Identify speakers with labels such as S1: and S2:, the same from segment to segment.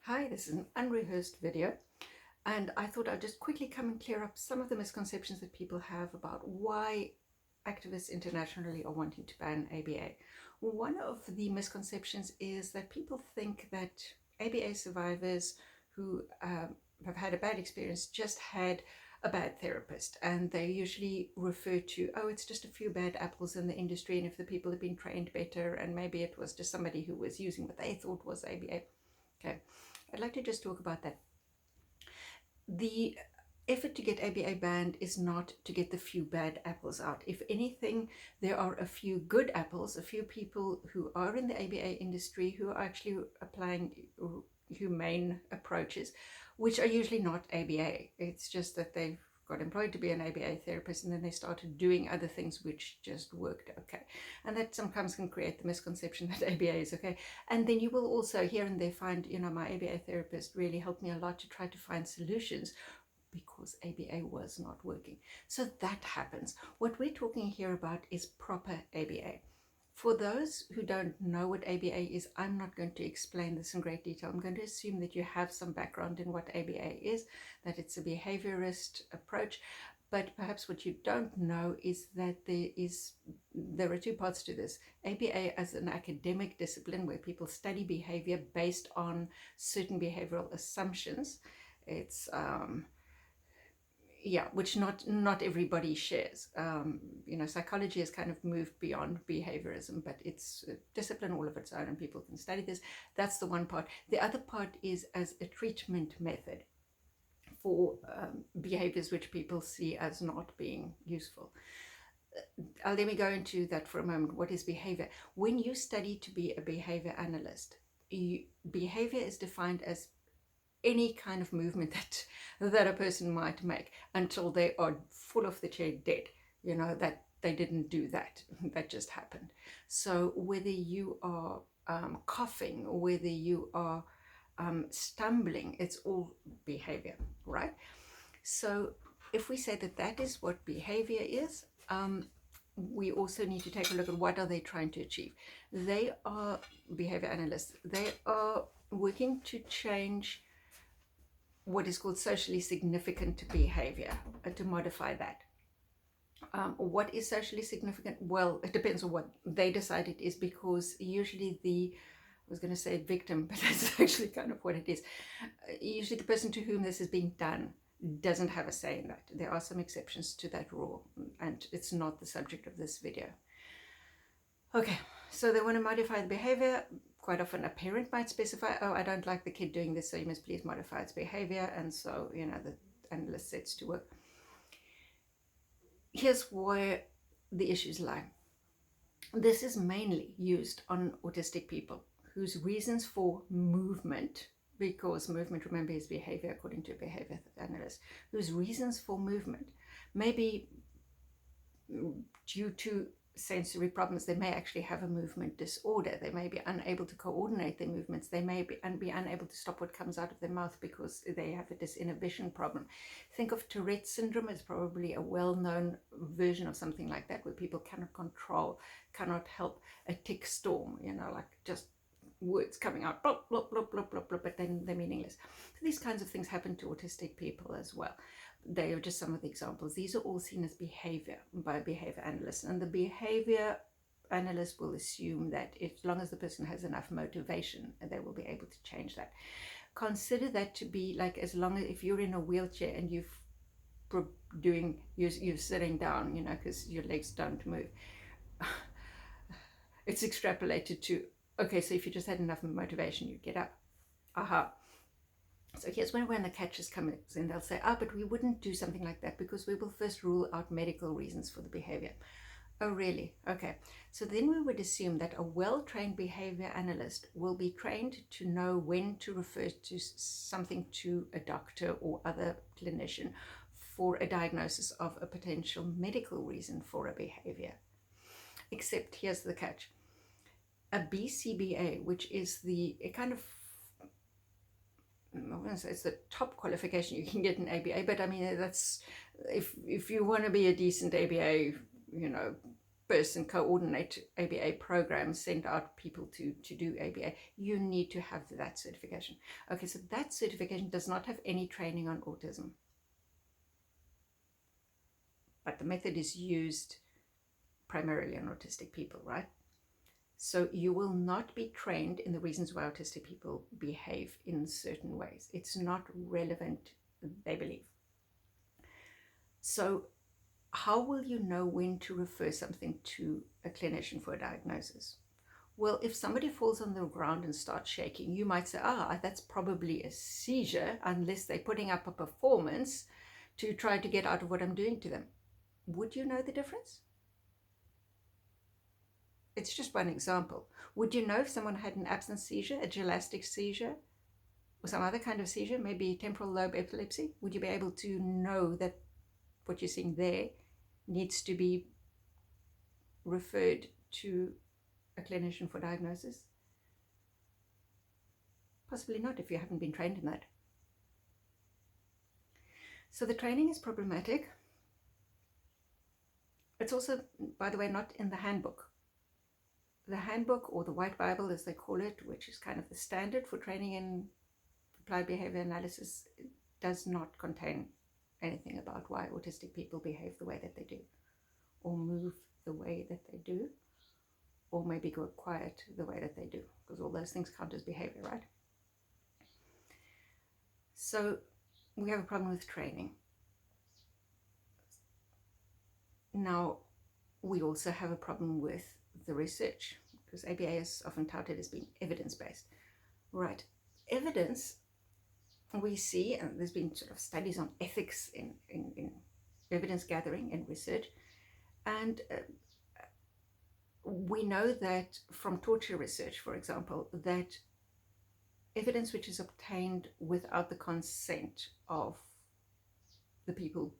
S1: Hi, this is an unrehearsed video, and I thought I'd just quickly come and clear up some of the misconceptions that people have about why activists internationally are wanting to ban ABA. One of the misconceptions is that people think that ABA survivors who have had a bad experience just had a bad therapist, and they usually refer to, oh, it's just a few bad apples in the industry, and if the people had been trained better, and maybe it was just somebody who was using what they thought was ABA. Okay, I'd like to just talk about that. The effort to get ABA banned is not to get the few bad apples out. If anything, there are a few good apples, a few people who are in the ABA industry who are actually applying humane approaches, which are usually not ABA. It's just that they've got employed to be an ABA therapist, and then they started doing other things which just worked okay. And that sometimes can create the misconception that ABA is okay. And then you will also here and there find, my ABA therapist really helped me a lot to try to find solutions because ABA was not working. So that happens. What we're talking here about is proper ABA. For those who don't know what ABA is, I'm not going to explain this in great detail. I'm going to assume that you have some background in what ABA is, that it's a behaviorist approach. But perhaps what you don't know is that there are two parts to this. ABA as an academic discipline where people study behavior based on certain behavioral assumptions. It's which not everybody shares. Psychology has kind of moved beyond behaviorism, but it's a discipline all of its own, and people can study this. That's the one part. The other part is as a treatment method for behaviors which people see as not being useful. Let me go into that for a moment. What is behavior? When you study to be a behavior analyst, behavior is defined as any kind of movement that a person might make until they are full off the chair dead, that they didn't do that, that just happened. So whether you are coughing or whether you are stumbling, it's all behavior, right? So if we say that that is what behavior is, we also need to take a look at what are they trying to achieve. They are behavior analysts. They are working to change what is called socially significant behavior, to modify that. What is socially significant? Well, it depends on what they decide it is, because usually I was going to say victim, but that's actually kind of what it is. Usually the person to whom this is being done doesn't have a say in that. There are some exceptions to that rule, and it's not the subject of this video. Okay, so they want to modify the behavior. Quite often a parent might specify, oh, I don't like the kid doing this, so you must please modify its behavior. And so, the analyst sets to work. Here's where the issues lie. This is mainly used on autistic people whose reasons for movement, because movement, remember, is behavior according to a behavior analyst, whose reasons for movement may be due to sensory problems. They may actually have a movement disorder. They may be unable to coordinate their movements. They may be unable to stop what comes out of their mouth because they have a disinhibition problem. Think of Tourette's syndrome as probably a well-known version of something like that, where people cannot control, cannot help a tick storm, like just words coming out, blop, blop, blop, blop, blop, blop, but then they're meaningless. So these kinds of things happen to autistic people as well. They are just some of the examples. These are all seen as behavior by a behavior analyst, and the behavior analyst will assume that as long as the person has enough motivation, they will be able to change that. Consider that to be like, as long as if you're in a wheelchair and you're sitting down, because your legs don't move, it's extrapolated to, okay, so if you just had enough motivation, you'd get up. Aha. So here's when the catchers come in, they'll say, but we wouldn't do something like that because we will first rule out medical reasons for the behavior. Oh, really? Okay. So then we would assume that a well-trained behavior analyst will be trained to know when to refer to something to a doctor or other clinician for a diagnosis of a potential medical reason for a behavior. Except here's the catch. A BCBA, which is a kind of, I wouldn't say it's the top qualification you can get in ABA, but I mean, that's if you want to be a decent ABA, person coordinate ABA programs, send out people to do ABA, you need to have that certification. Okay, so that certification does not have any training on autism, but the method is used primarily on autistic people, right? So you will not be trained in the reasons why autistic people behave in certain ways. It's not relevant, they believe. So how will you know when to refer something to a clinician for a diagnosis? Well, if somebody falls on the ground and starts shaking, you might say, that's probably a seizure, unless they're putting up a performance to try to get out of what I'm doing to them. Would you know the difference? It's just one example. Would you know if someone had an absence seizure, a gelastic seizure, or some other kind of seizure, maybe temporal lobe epilepsy? Would you be able to know that what you're seeing there needs to be referred to a clinician for diagnosis? Possibly not, if you haven't been trained in that. So the training is problematic. It's also, by the way, not in the handbook. The handbook, or the White Bible as they call it, which is kind of the standard for training in applied behavior analysis, does not contain anything about why autistic people behave the way that they do, or move the way that they do, or maybe go quiet the way that they do, because all those things count as behavior, right? So we have a problem with training. Now, we also have a problem with the research, because ABA is often touted as being evidence-based. Right, evidence, we see, and there's been sort of studies on ethics in evidence gathering and research, and we know that from torture research, for example, that evidence which is obtained without the consent of the people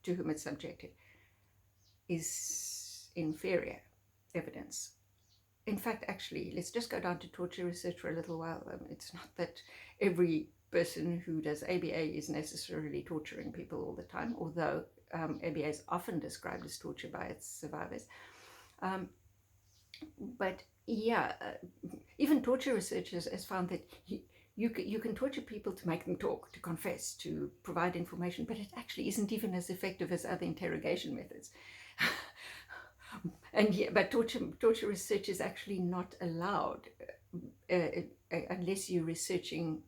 S1: to whom it's subjected is inferior evidence. In fact, actually, let's just go down to torture research for a little while. It's not that every person who does ABA is necessarily torturing people all the time, although ABA is often described as torture by its survivors. But yeah, even torture researchers has found that you can torture people to make them talk, to confess, to provide information, but it actually isn't even as effective as other interrogation methods. And yeah, but torture research is actually not allowed unless you're researching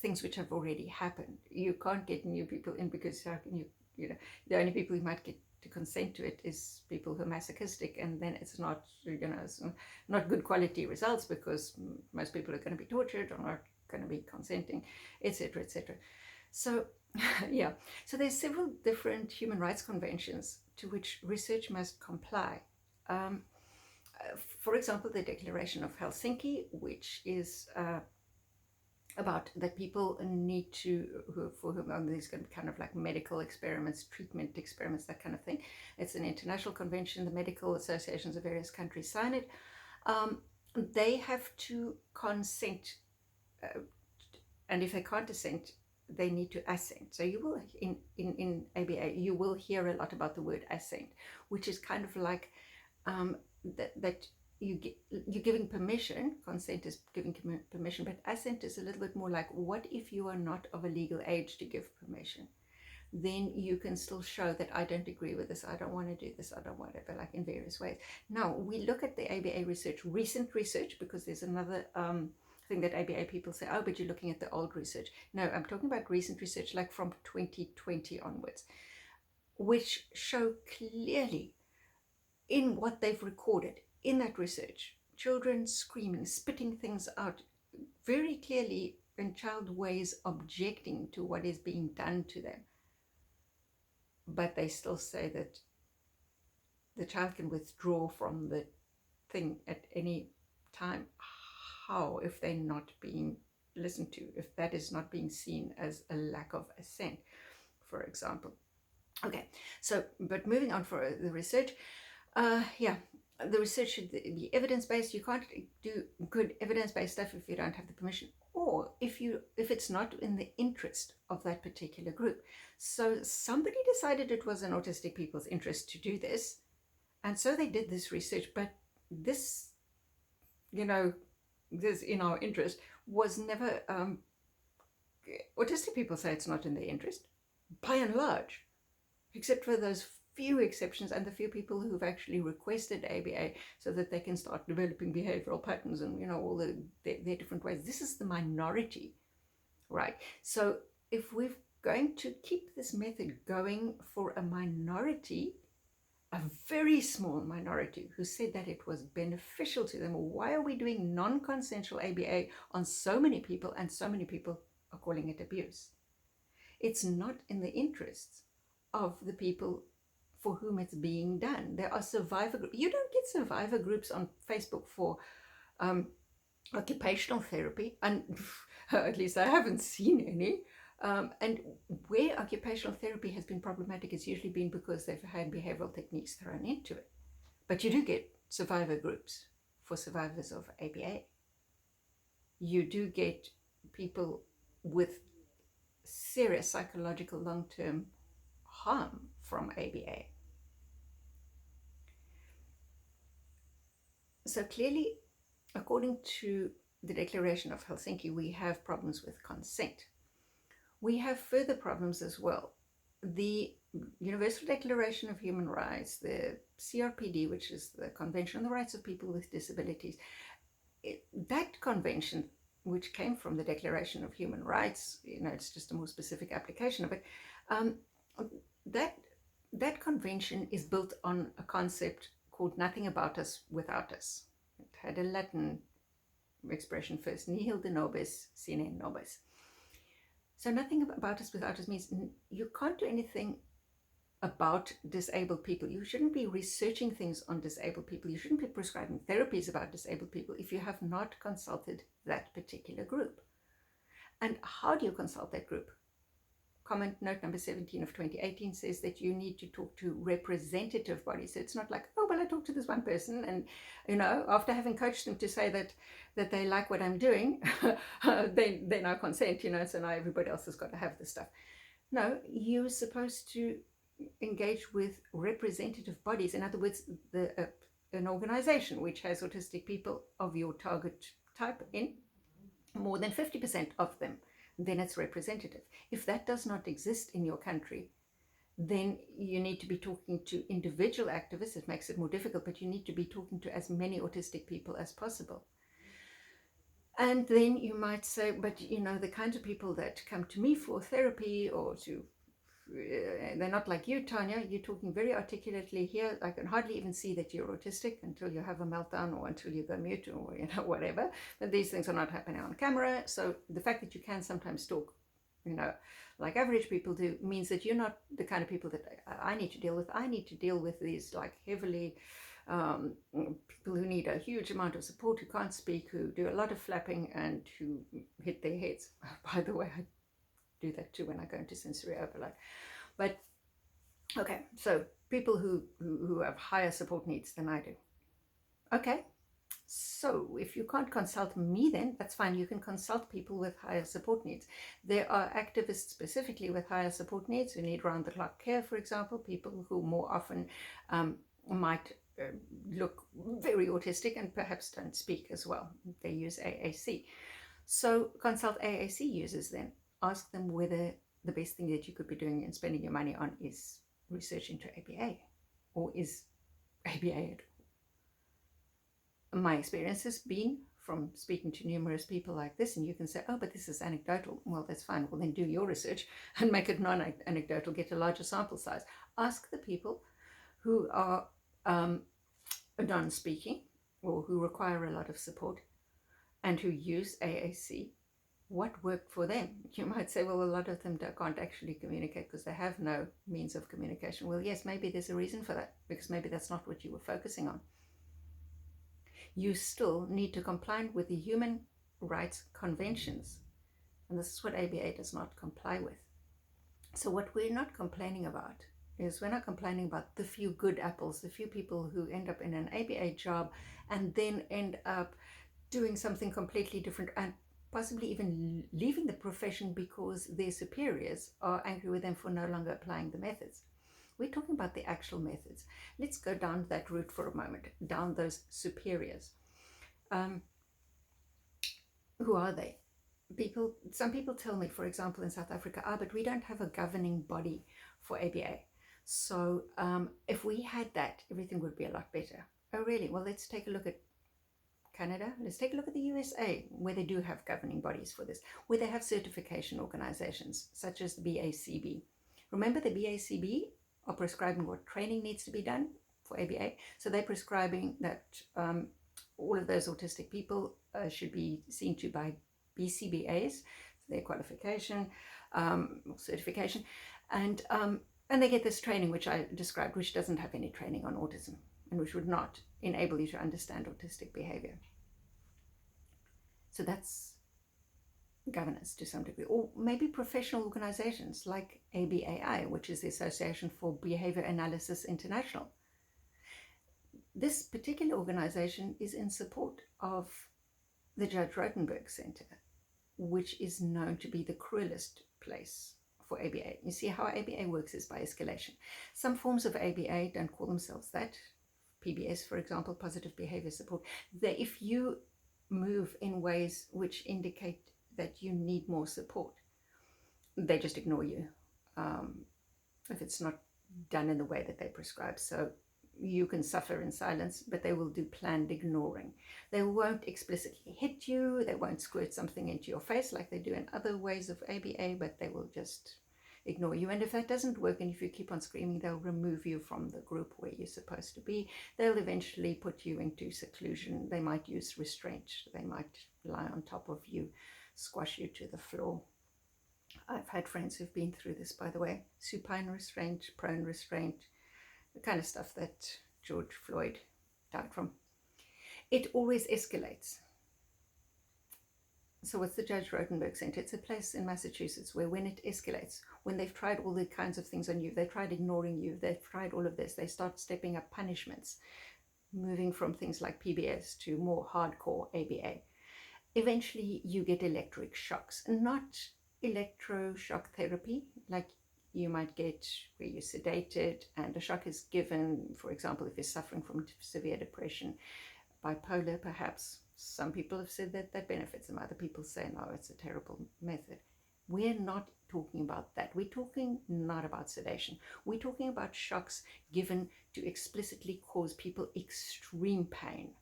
S1: things which have already happened. You can't get new people in, because how can you know, the only people who might get to consent to it is people who are masochistic, and then it's not, it's not good quality results, because most people are going to be tortured or not going to be consenting, etc., etc. So yeah, so there's several different human rights conventions to which research must comply. For example, the Declaration of Helsinki, which is about that people need to, for whom there's going to be kind of like medical experiments, treatment experiments, that kind of thing. It's an international convention. The medical associations of various countries sign it. They have to consent, and if they can't assent, they need to assent. So you will, in ABA, you will hear a lot about the word assent, which is kind of like that you're giving permission. Consent is giving permission, but assent is a little bit more like, what if you are not of a legal age to give permission? Then you can still show that I don't agree with this, I don't want to do this, I don't want it, but like in various ways. Now, we look at the ABA research, recent research, because there's another thing that ABA people say, oh, but you're looking at the old research. No, I'm talking about recent research, like from 2020 onwards, which show clearly in what they've recorded in that research, children screaming, spitting things out, very clearly in child ways objecting to what is being done to them. But they still say that the child can withdraw from the thing at any time. How, if they're not being listened to, if that is not being seen as a lack of assent, for example? Okay, so, but moving on for the research, yeah, the research should be evidence-based. You can't do good evidence-based stuff if you don't have the permission, or if it's not in the interest of that particular group. So somebody decided it was in autistic people's interest to do this, And so they did this research, but this, this in our interest was never, autistic people say it's not in their interest, by and large, except for those few exceptions and the few people who've actually requested ABA so that they can start developing behavioral patterns and, all their different ways. This is the minority, right? So if we're going to keep this method going for a minority, a very small minority who said that it was beneficial to them, why are we doing non-consensual ABA on so many people, and so many people are calling it abuse? It's not in the interests of the people for whom it's being done. There are survivor groups. You don't get survivor groups on Facebook for occupational therapy, and at least I haven't seen any. And where occupational therapy has been problematic, it's usually been because they've had behavioral techniques thrown into it. But you do get survivor groups for survivors of ABA. You do get people with serious psychological long-term harm from ABA. So clearly, according to the Declaration of Helsinki, we have problems with consent. We have further problems as well. The Universal Declaration of Human Rights, the CRPD, which is the Convention on the Rights of People with Disabilities, that convention, which came from the Declaration of Human Rights, it's just a more specific application of it, that convention is built on a concept called nothing about us without us. It had a Latin expression first, nihil de nobis sine nobis. So nothing about us without us means you can't do anything about disabled people. You shouldn't be researching things on disabled people. You shouldn't be prescribing therapies about disabled people if you have not consulted that particular group. And how do you consult that group? Comment note number 17 of 2018 says that you need to talk to representative bodies. So it's not like, oh, well, I talked to this one person and, after having coached them to say that they like what I'm doing, they now consent, so now everybody else has got to have this stuff. No, you're supposed to engage with representative bodies. In other words, an organization which has autistic people of your target type in, more than 50% of them, then it's representative. If that does not exist in your country, then you need to be talking to individual activists. It makes it more difficult, but you need to be talking to as many autistic people as possible. And then you might say, but the kinds of people that come to me for therapy or they're not like you, Tania. You're talking very articulately here. I can hardly even see that you're autistic until you have a meltdown or until you go mute or whatever. But these things are not happening on camera. So the fact that you can sometimes talk, like average people do, means that you're not the kind of people that I need to deal with. I need to deal with these like heavily people who need a huge amount of support, who can't speak, who do a lot of flapping and who hit their heads. By the way, I do that too when I go into sensory overload. But okay, so people who have higher support needs than I do. Okay, so if you can't consult me, then that's fine. You can consult people with higher support needs. There are activists specifically with higher support needs who need round-the-clock care, for example, people who more often might look very autistic and perhaps don't speak as well. They use AAC. So consult AAC users then. Ask them whether the best thing that you could be doing and spending your money on is research into ABA, or is ABA at all. My experience has been from speaking to numerous people like this, and you can say, oh, but this is anecdotal. Well, that's fine. Well, then do your research and make it non-anecdotal, get a larger sample size. Ask the people who are non-speaking or who require a lot of support and who use AAC, what worked for them. You might say, well, a lot of them can't actually communicate because they have no means of communication. Well, yes, maybe there's a reason for that, because maybe that's not what you were focusing on. You still need to comply with the human rights conventions, and this is what ABA does not comply with. So what we're not complaining about is, we're not complaining about the few good apples, the few people who end up in an ABA job and then end up doing something completely different and possibly even leaving the profession because their superiors are angry with them for no longer applying the methods. We're talking about the actual methods. Let's go down that route for a moment, down those superiors. Who are they? Some people tell me, for example, in South Africa, but we don't have a governing body for ABA. So if we had that, everything would be a lot better. Oh, really? Well, let's take a look at Canada. Let's take a look at the USA, where they do have governing bodies for this, where they have certification organizations, such as the BACB. Remember, the BACB are prescribing what training needs to be done for ABA. So they're prescribing that all of those autistic people should be seen to by BCBAs, their qualification or certification, and they get this training which I described, which doesn't have any training on autism and which would not enable you to understand autistic behavior. So that's governance to some degree, or maybe professional organizations like ABAI, which is the Association for Behaviour Analysis International. This particular organization is in support of the Judge Rodenberg Center, which is known to be the cruelest place for ABA. You see, how ABA works is by escalation. Some forms of ABA don't call themselves that. PBS, for example, positive behavior support. If you move in ways which indicate that you need more support, they just ignore you if it's not done in the way that they prescribe. So you can suffer in silence, but they will do planned ignoring. They won't explicitly hit you. They won't squirt something into your face like they do in other ways of ABA, but they will just ignore you. And if that doesn't work, and if you keep on screaming, they'll remove you from the group where you're supposed to be. They'll eventually put you into seclusion. They might use restraint. They might lie on top of you, squash you to the floor. I've had friends who've been through this, by the way. Supine restraint, prone restraint, the kind of stuff that George Floyd died from. It always escalates. So what's the Judge Rodenberg Center? It's a place in Massachusetts where when it escalates, when they've tried all the kinds of things on you, they've tried ignoring you, they've tried all of this, they start stepping up punishments, moving from things like PBS to more hardcore ABA. Eventually you get electric shocks, not electroshock therapy like you might get where you're sedated and a shock is given, for example, if you're suffering from severe depression, bipolar perhaps. Some people have said that that benefits them. Other people say, no, it's a terrible method. We're not talking about that. We're talking not about sedation. We're talking about shocks given to explicitly cause people extreme pain.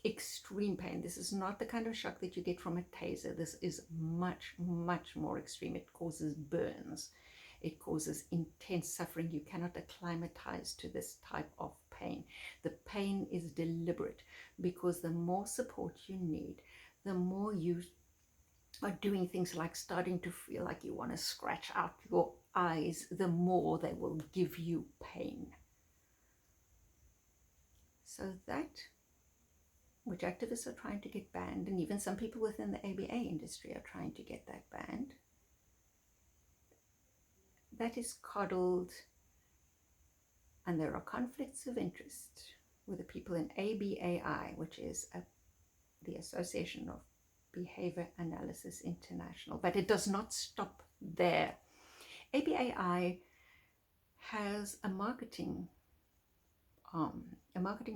S1: Extreme pain. This is not the kind of shock that you get from a taser. This is much, much more extreme. It causes burns. It causes intense suffering. You cannot acclimatize to this type of pain. The pain is deliberate because the more support you need, the more you are doing things like starting to feel like you want to scratch out your eyes, the more they will give you pain. So that, which activists are trying to get banned, and even some people within the ABA industry are trying to get that banned, that is coddled, and there are conflicts of interest with the people in ABAI, which is the Association of Behaviour Analysis International. But it does not stop there. ABAI has a marketing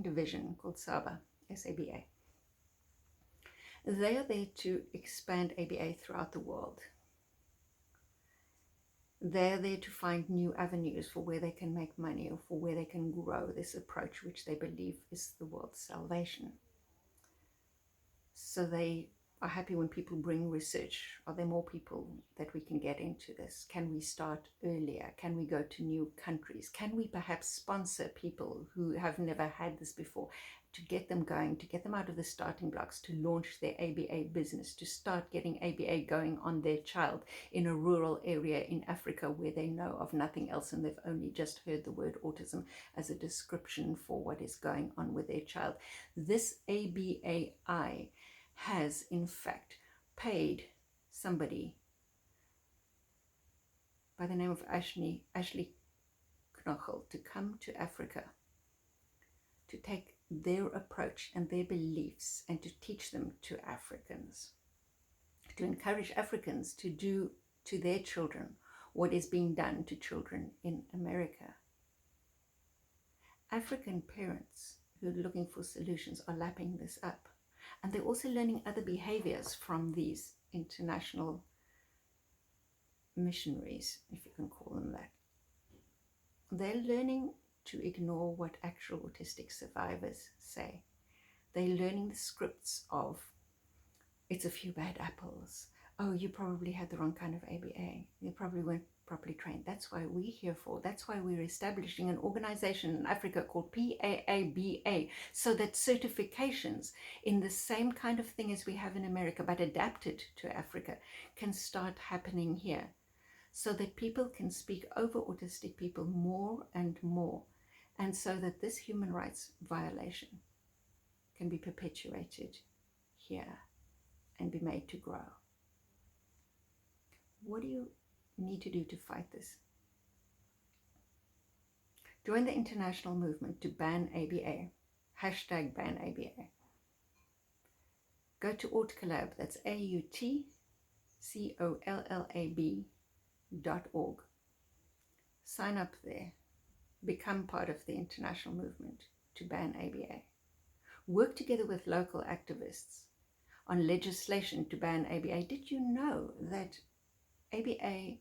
S1: division called SABA, S-A-B-A. They are there to expand ABA throughout the world. They're there to find new avenues for where they can make money or for where they can grow this approach, which they believe is the world's salvation. So they are happy when people bring research. Are there more people that we can get into this? Can we start earlier? Can we go to new countries? Can we perhaps sponsor people who have never had this before, to get them going, to get them out of the starting blocks, to launch their ABA business, to start getting ABA going on their child in a rural area in Africa where they know of nothing else and they've only just heard the word autism as a description for what is going on with their child. This ABAI has in fact paid somebody by the name of Ashley Knochel to come to Africa to take their approach and their beliefs and to teach them to Africans, to encourage Africans to do to their children what is being done to children in America. African parents who are looking for solutions are lapping this up. And they're also learning other behaviors from these international missionaries, if you can call them that. They're learning to ignore what actual autistic survivors say. They're learning the scripts of, it's a few bad apples. Oh, you probably had the wrong kind of ABA. You probably weren't properly trained. That's why we're here for. That's why we're establishing an organization in Africa called PAABA, so that certifications in the same kind of thing as we have in America, but adapted to Africa, can start happening here, so that people can speak over autistic people more and more, and so that this human rights violation can be perpetuated here and be made to grow. What do you need to do to fight this? Join the international movement to ban ABA. Hashtag ban ABA. Go to AutCollab, that's AUTCOLLAB.org. Sign up there. Become part of the international movement to ban ABA. Work together with local activists on legislation to ban ABA. Did you know that ABA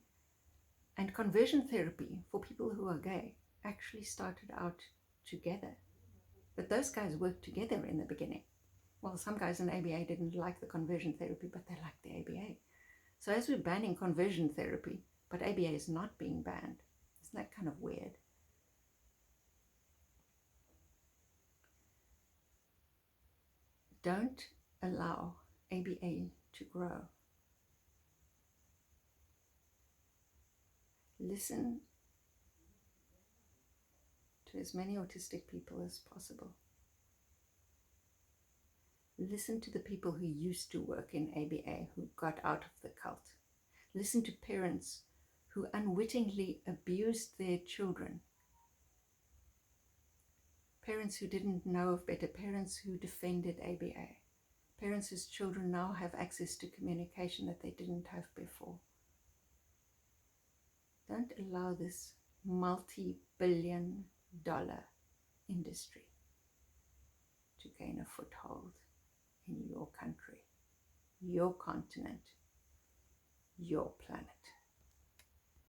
S1: and conversion therapy for people who are gay actually started out together? But those guys worked together in the beginning. Well, some guys in ABA didn't like the conversion therapy, but they liked the ABA. So as we're banning conversion therapy, but ABA is not being banned, isn't that kind of weird? Don't allow ABA to grow. Listen to as many autistic people as possible. Listen to the people who used to work in ABA, who got out of the cult. Listen to parents who unwittingly abused their children. Parents who didn't know of better, parents who defended ABA. Parents whose children now have access to communication that they didn't have before. Don't allow this multi-billion-dollar industry to gain a foothold in your country, your continent, your planet.